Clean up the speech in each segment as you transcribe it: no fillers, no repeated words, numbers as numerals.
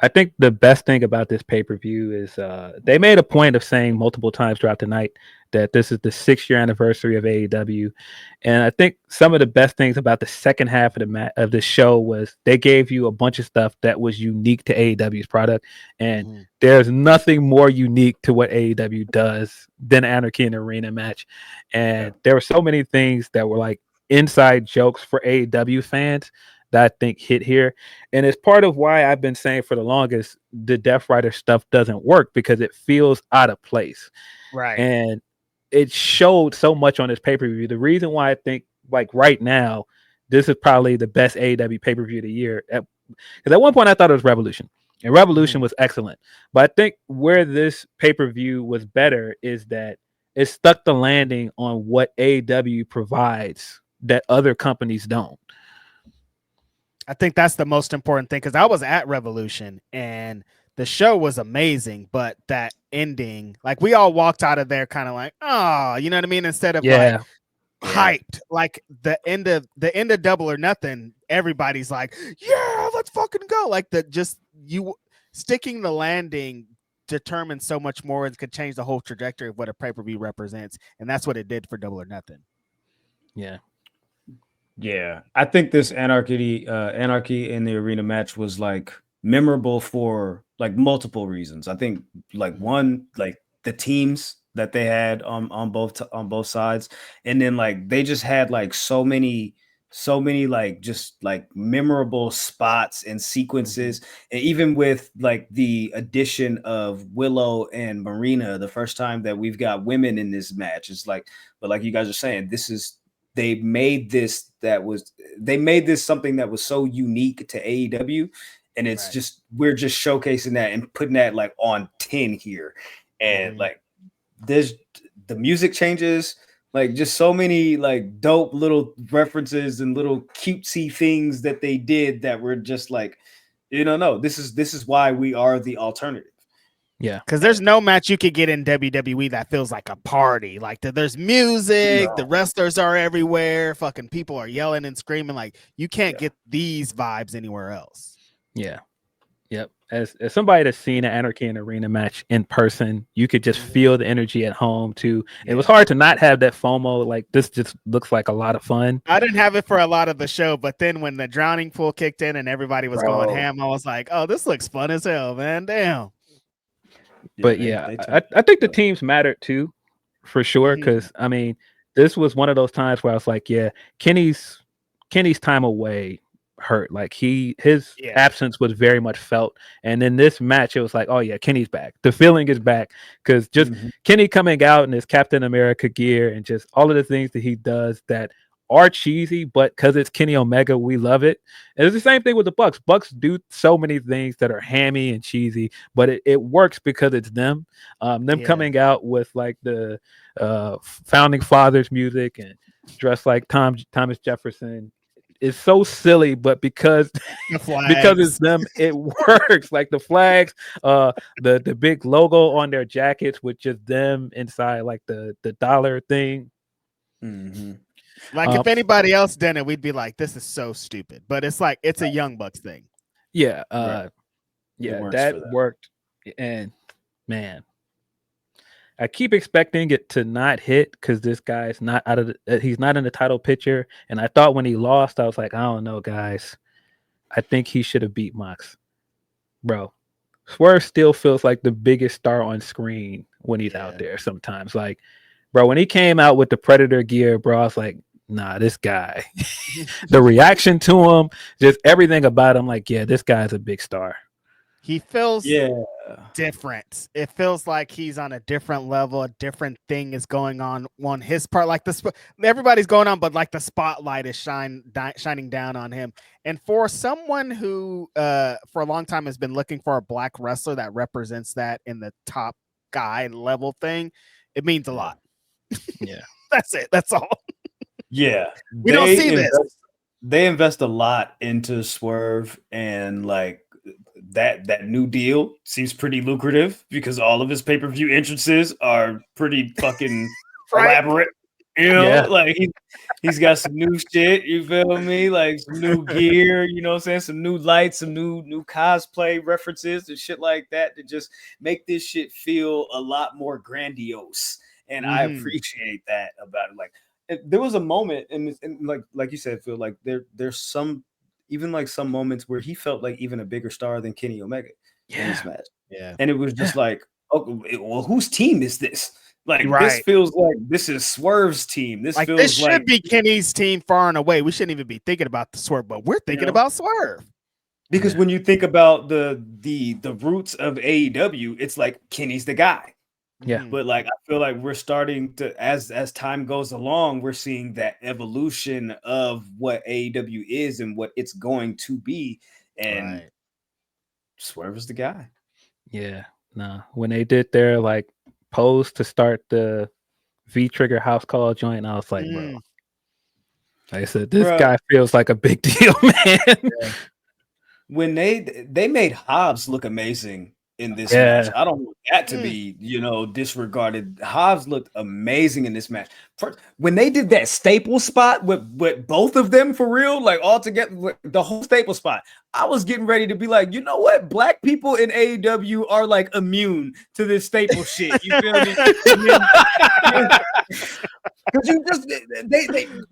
I think the best thing about this pay-per-view is they made a point of saying multiple times throughout the night that this is the 6-year anniversary of AEW. And I think some of the best things about the second half of of the show was they gave you a bunch of stuff that was unique to AEW's product. And there's nothing more unique to what AEW does than Anarchy in the Arena match. And there were so many things that were like inside jokes for AEW fans that I think hit here. And it's part of why I've been saying for the longest the Death Rider stuff doesn't work because it feels out of place. Right. And it showed so much on this pay-per-view. The reason why I think like right now, this is probably the best AEW pay-per-view of the year. Because at one point I thought it was Revolution. And Revolution was excellent. But I think where this pay-per-view was better is that it stuck the landing on what AEW provides that other companies don't. I think that's the most important thing because I was at Revolution and the show was amazing, but that ending, like we all walked out of there kind of like, oh, you know what I mean? Instead of like hyped, like the end of Double or Nothing, everybody's like, yeah, let's fucking go. Like you sticking the landing determines so much more and could change the whole trajectory of what a pay-per-view represents. And that's what it did for Double or Nothing. Yeah. Yeah, I think this Anarchy in the Arena match was like memorable for like multiple reasons. I think like one, like the teams that they had on both sides, and then like they just had like so many like just like memorable spots and sequences, and even with like the addition of Willow and Marina, the first time that we've got women in this match, it's like, but like you guys are saying, they made this something that was so unique to AEW, and it's just we're just showcasing that and putting that like on 10 here, and like there's the music changes, like just so many like dope little references and little cutesy things that they did that were just like, no, this is why we are the alternative. Yeah, because there's no match you could get in WWE that feels like a party. Like there's music, the wrestlers are everywhere, fucking people are yelling and screaming. Like you can't get these vibes anywhere else. Yeah, yep. As somebody that's seen an Anarchy in Arena match in person, you could just feel the energy at home too. It was hard to not have that FOMO. Like this just looks like a lot of fun. I didn't have it for a lot of the show, but then when the drowning pool kicked in and everybody was going ham, I was like, oh, this looks fun as hell, man. Damn. But I think the teams mattered too, for sure. Because I mean, this was one of those times where I was like, yeah, Kenny's time away hurt. Like his absence was very much felt. And in this match, it was like, oh yeah, Kenny's back. The feeling is back because just Kenny coming out in his Captain America gear and just all of the things that he does that are cheesy, but because it's Kenny Omega, we love it. And it's the same thing with the Bucks. Bucks do so many things that are hammy and cheesy, but it works because it's them. Coming out with like the founding fathers music and dressed like Thomas Jefferson is so silly, but because it's them, it works. Like the flags, the big logo on their jackets with just them inside like the dollar thing. Like if anybody else did it, we'd be like, this is so stupid. But it's like it's a Young Bucks thing. Yeah. That worked. And man, I keep expecting it to not hit because this guy's not he's not in the title picture. And I thought when he lost, I was like, I don't know, guys. I think he should have beat Mox. Bro, Swerve still feels like the biggest star on screen when he's out there sometimes. Like, bro, when he came out with the Predator gear, bro, I was like, nah, this guy. The reaction to him, just everything about him, like, yeah, this guy's a big star. He feels different. It feels like he's on a different level. A different thing is going on his part. Like everybody's going on, but like the spotlight is shining down on him. And for someone who, for a long time, has been looking for a black wrestler that represents that in the top guy level thing, it means a lot. Yeah, that's it. That's all. Yeah, we don't see this. They invest a lot into Swerve, and like that new deal seems pretty lucrative because all of his pay-per-view entrances are pretty fucking elaborate. You know, like he's got some new shit, you feel me? Like some new gear, you know what I'm saying? Some new lights, some new cosplay references and shit like that to just make this shit feel a lot more grandiose. And I appreciate that about it. Like there was a moment and like you said, Phil, like there's some even like some moments where he felt like even a bigger star than Kenny Omega in this match. Yeah. And it was just like, oh, well, whose team is this? Like this feels like this is Swerve's team. This feels this should be Kenny's team far and away. We shouldn't even be thinking about the Swerve, but we're thinking about Swerve. Because when you think about the roots of AEW, it's like Kenny's the guy. Yeah. But like I feel like we're starting to as time goes along, we're seeing that evolution of what AEW is and what it's going to be. And Swerve is the guy. Yeah. No. When they did their like pose to start the V-Trigger house call joint, I was like, bro. Like I said, this guy feels like a big deal, man. Yeah. When they made Hobbs look amazing in this match. I don't want that to be, disregarded. Hobbs looked amazing in this match. When they did that staple spot with both of them for real, like all together, the whole staple spot, I was getting ready to be like, you know what? Black people in AEW are like immune to this staple shit. You feel me? Because you just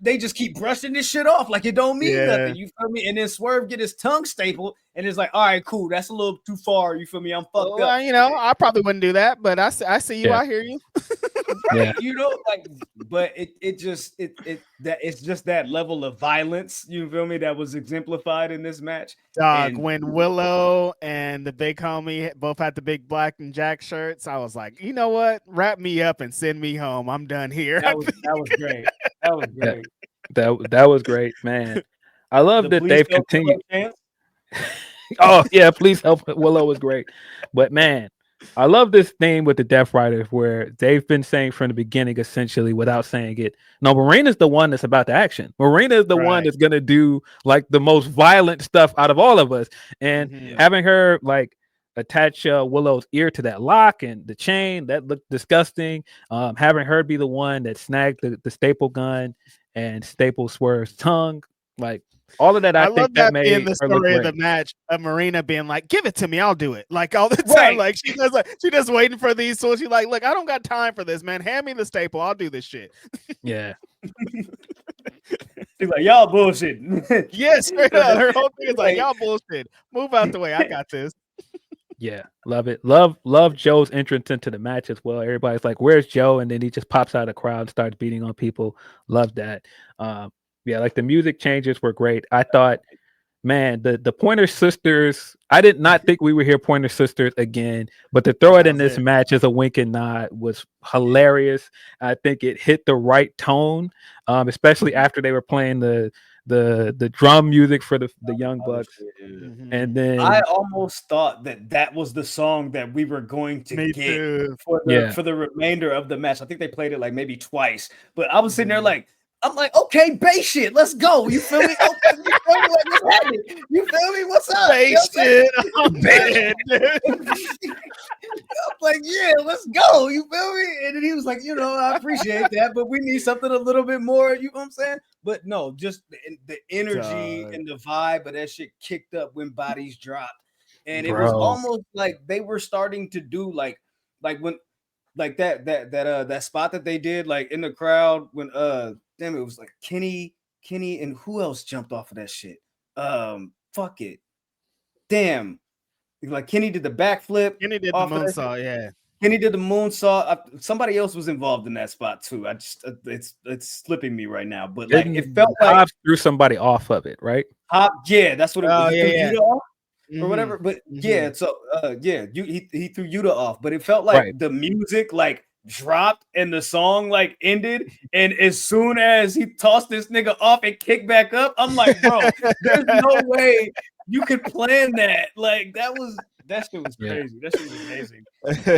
they just keep brushing this shit off like it don't mean nothing. You feel me? And then Swerve get his tongue stapled, and it's like, all right, cool. That's a little too far. You feel me? I'm fucked up. I probably wouldn't do that, but I see you. I hear you. Right, but it's just that level of violence. You feel me? That was exemplified in this match. When Willow and the big homie both had the big black and Jack shirts, I was like, you know what? Wrap me up and send me home. I'm done here. That was great. That was great. That was great, man. I love that they've continued. Oh yeah, please help. Willow was great, but man, I love this theme with the Death Riders where they've been saying from the beginning, essentially, without saying it. No, Marina's the one that's about the action. Marina is the one that's gonna do like the most violent stuff out of all of us, and having her like attach Willow's ear to that lock and the chain that looked disgusting. Having her be the one that snagged the staple gun and staple Swerve's tongue, like. All of that, I think that made in the story of the match of Marina being like, "Give it to me, I'll do it." Like all the time, like she does waiting for these. So she's like, "Look, I don't got time for this, man. Hand me the staple, I'll do this shit." Yeah. She's like, "Y'all bullshit." Yes, straight up. Her whole thing is like, "Y'all bullshit. Move out the way. I got this." Yeah, love it. Love Joe's entrance into the match as well. Everybody's like, "Where's Joe?" And then he just pops out of the crowd and starts beating on people. Love that. Yeah, like the music changes were great. I thought, man, the Pointer Sisters, I did not think we would hear Pointer Sisters again, but to throw it in this match as a wink and nod was hilarious. I think it hit the right tone, especially after they were playing the drum music for the Young Bucks. And then I almost thought that was the song that we were going to get for the remainder of the match. I think they played it like maybe twice, but I was sitting there like, I'm like, okay, bass shit, let's go. You feel me? Okay, you feel me? Like, what's happening? You feel me? What's up? Bass shit. I'm like, yeah, let's go. You feel me? And then he was like, I appreciate that, but we need something a little bit more. You know what I'm saying? But no, just the energy and the vibe of that shit kicked up when bodies dropped, and it was almost like they were starting to do like when like that spot that they did like in the crowd when damn, it was like Kenny, and who else jumped off of that shit? Fuck it. Damn. Like Kenny did the backflip. Kenny did the moonsault, yeah. Kenny did the moonsault. Somebody else was involved in that spot too. I just it's slipping me right now. But like it felt like Hobbs threw somebody off of it, right? Yeah, that's what it was. Yuta off or whatever. But yeah, so he threw Yuta off, but it felt like the music like dropped and the song like ended, and as soon as he tossed this nigga off and kicked back up, I'm like, bro, there's no way you could plan that. Like that shit was crazy. That shit was amazing.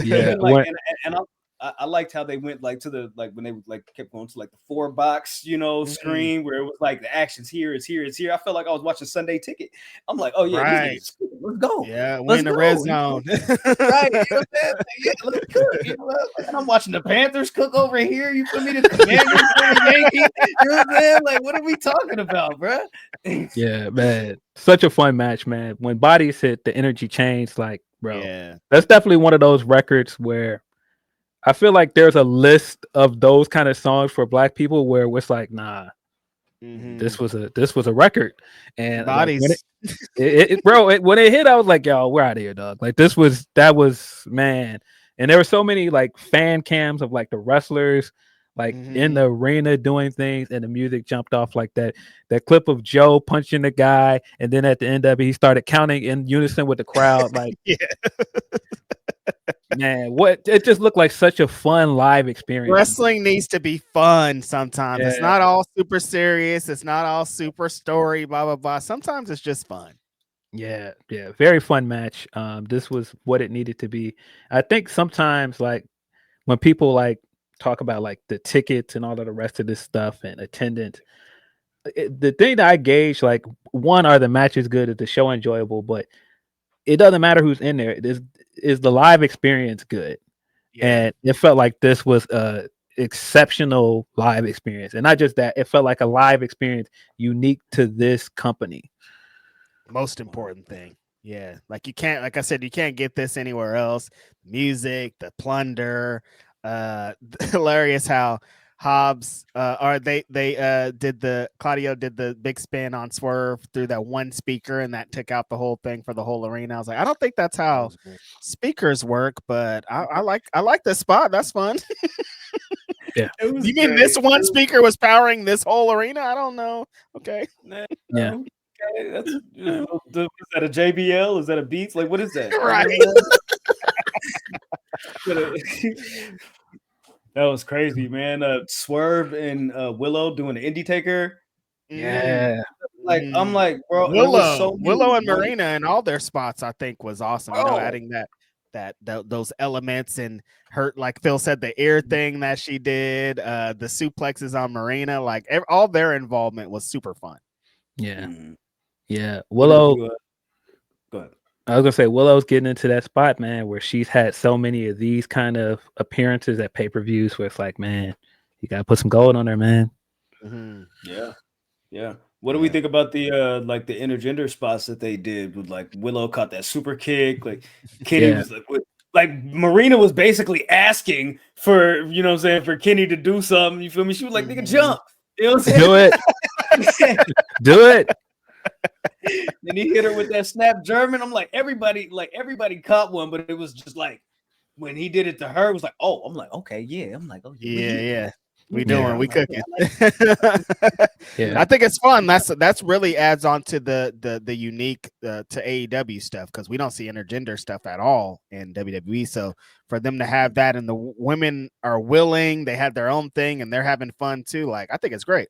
Yeah, like, and I liked how they went like to the when they like kept going to like the 4-box, screen where it was like the action's here, it's here, it's here. I felt like I was watching Sunday Ticket. I'm like, oh yeah, right. Let's go. Yeah, we're in the red zone. Right. Yeah, let's cook. And I'm watching the Panthers cook over here. You feel me? The Commanders, the Yankees. You know what I'm saying? Like, what are we talking about, bro? Yeah, man. Such a fun match, man. When bodies hit, the energy changed. Like, bro, Yeah. That's definitely one of those records where I feel like there's a list of those kind of songs for Black people where it's like, nah, this was a record. And bodies. Like, when it hit, I was like, yo, we're out of here, dog. Like that was man. And there were so many like fan cams of like the wrestlers like in the arena doing things, and the music jumped off like that clip of Joe punching the guy, and then at the end of it he started counting in unison with the crowd. Like yeah. Man, it just looked like such a fun live experience. Wrestling needs to be fun sometimes. Yeah. It's not all super serious. It's not all super story, blah, blah, blah. Sometimes it's just fun. Yeah. Very fun match. This was what it needed to be. I think sometimes like when people like talk about like the tickets and all of the rest of this stuff and attendance, the thing that I gauge, like, one, are the matches good? Is the show enjoyable? But it doesn't matter who's in there. Is the live experience good? Yeah. And it felt like this was a exceptional live experience, and not just that, it felt like a live experience unique to this company. Most important thing. Yeah, like you can't, like I said, you can't get this anywhere else. Music, the plunder, hilarious how Hobbs Claudio did the big spin on Swerve through that one speaker, and that took out the whole thing for the whole arena. I was like, I don't think that's how speakers work, but I like this spot. That's fun. Yeah. You mean this one speaker was powering this whole arena? I don't know. Okay. Yeah. Okay, that's is that a JBL? Is that a Beats? Like, what is that? Right. That was crazy, man. Swerve and Willow doing the Indie Taker. Yeah. Like, I'm like, bro, Willow and Marina and all their spots, I think, was awesome. You know, adding those elements, and her, like Phil said, the ear thing that she did, the suplexes on Marina, like all their involvement was super fun. Yeah. Yeah. Willow. Go ahead. I was gonna say Willow's getting into that spot, man, where she's had so many of these kind of appearances at pay-per-views where it's like, man, you gotta put some gold on her, man. Yeah. What do we think about the like the intergender spots that they did with like Willow caught that super kick, like Kenny was like Marina was basically asking for, you know what I'm saying, for Kenny to do something. You feel me? She was like, nigga, jump. You know what I'm saying? Do it. Do it. Then he hit her with that snap German. I'm like, everybody caught one, but it was just like when he did it to her, it was like, oh, I'm like, okay, yeah. I'm like, oh yeah. We doing, we cooking. Yeah, I think it's fun. That's really adds on to the unique to AEW stuff, because we don't see intergender stuff at all in WWE. So for them to have that, and the women are willing, they had their own thing, and they're having fun too. Like, I think it's great.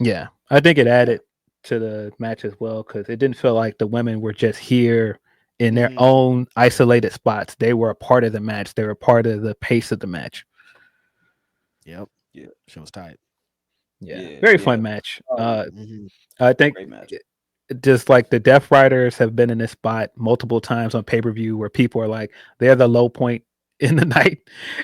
Yeah, I think it added to the match as well, because it didn't feel like the women were just here in their own isolated spots. They were a part of the match. They were a part of the pace of the match. Yep. Yeah, she was tight. Yeah, very fun match. I think just like the Death Riders have been in this spot multiple times on pay-per-view where people are like, they're the low point in the night,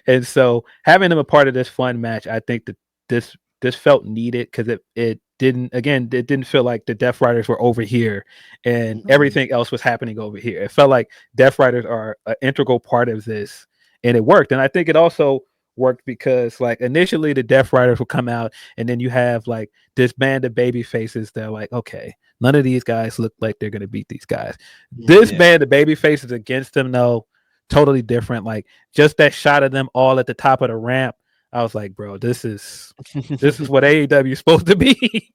and so having them a part of this fun match, I think that this felt needed, because it didn't feel like the Death Riders were over here and everything else was happening over here. It felt like Death Riders are an integral part of this, and it worked. And I think it also worked because, like, initially the Death Riders will come out, and then you have like this band of baby faces that are like, okay, none of these guys look like they're gonna beat these guys. This band of baby faces against them, though, totally different. Like, just that shot of them all at the top of the ramp, I was like, bro, this is what AEW is supposed to be.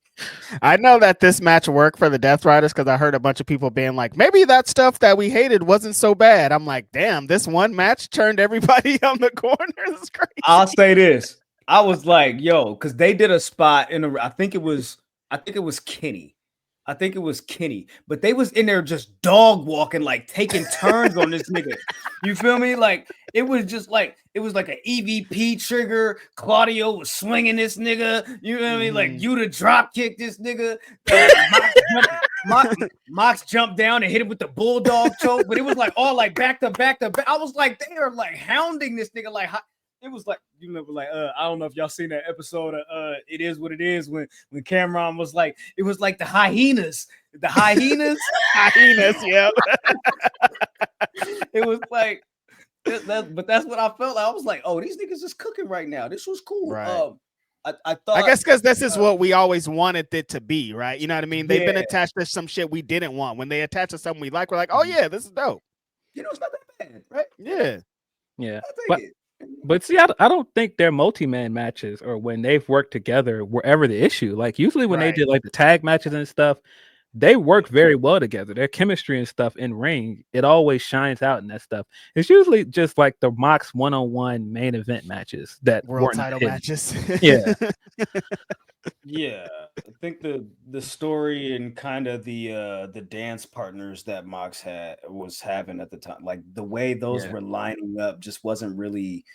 I know that this match worked for the Death Riders, because I heard a bunch of people being like, maybe that stuff that we hated wasn't so bad. I'm like, damn, this one match turned everybody on the corner. This is crazy. I'll say this. I was like, yo, because they did a spot I think it was Kenny. I think it was Kenny, but they was in there just dog walking, like taking turns on this nigga. You feel me? Like, it was just like it was like an EVP trigger. Claudio was swinging this nigga. You know what I mean? Like Yuta drop kicked this nigga. Mox jumped down and hit him with the bulldog choke, but it was like all like back to back to back. I was like, they are like hounding this nigga. Like it was like, you remember, like I don't know if y'all seen that episode of It Is What It Is when Cameron was like, it was like the hyenas. Hyenas, yeah. It was like but that's what I felt like. I was like, oh, these niggas is cooking right now. This was cool. Right. I thought, I guess because this is what we always wanted it to be, right? You know what I mean? They've been attached to some shit we didn't want. When they attach to something we like, we're like, oh yeah, this is dope. You know, it's not that bad, right? Yeah. But see, I don't think their multi-man matches or when they've worked together were ever the issue. Like usually when they did like the tag matches and stuff, they work very well together. Their chemistry and stuff in ring, it always shines out in that stuff. It's usually just like the Mox one-on-one main event matches that world title matches. Yeah. Yeah. I think the story and kind of the dance partners that Mox was having at the time, like the way those were lining up just wasn't really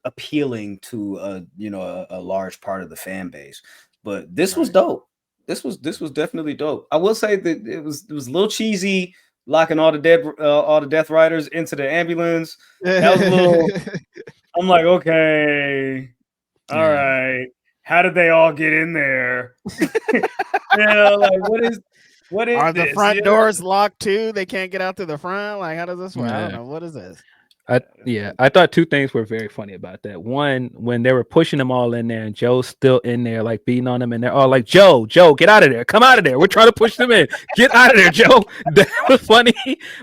appealing to a large part of the fan base. But this was dope. This was definitely dope. I will say that it was a little cheesy, locking all the Death Riders into the ambulance. That was a little. I'm like, okay, all right. How did they all get in there? Like what is? Are the front doors locked too? They can't get out to the front. Like, how does this work? I don't know. What is this? I thought two things were very funny about that. One, when they were pushing them all in there and Joe's still in there, like beating on them, and they're all like, Joe, get out of there. Come out of there. We're trying to push them in. Get out of there, Joe. That was funny.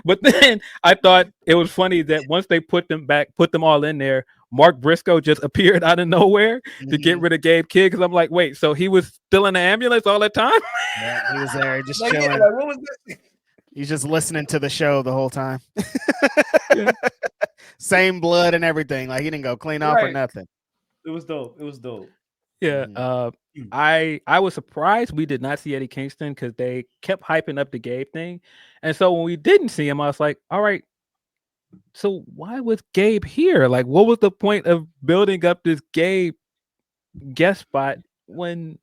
But then I thought it was funny that once they put them all in there, Mark Briscoe just appeared out of nowhere to get rid of Gabe Kidd. Because I'm like, wait, so he was still in the ambulance all that time? Yeah, he was there just chilling. Yeah, like, what was this? He's just listening to the show the whole time. Same blood and everything. Like he didn't go clean off or nothing. It was dope. Yeah. I was surprised we did not see Eddie Kingston because they kept hyping up the Gabe thing. And so when we didn't see him, I was like, all right, so why was Gabe here? Like, what was the point of building up this Gabe guest spot when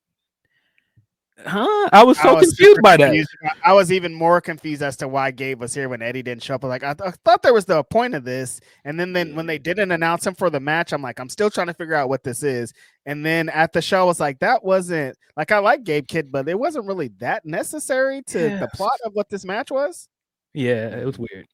I was confused by that. I was even more confused as to why Gabe was here when Eddie didn't show up. Like I thought there was the point of this, and then when they didn't announce him for the match, I'm like, I'm still trying to figure out what this is. And then at the show, I was like, that wasn't like, I like Gabe Kidd, but it wasn't really that necessary to the plot of what this match was. Yeah, it was weird.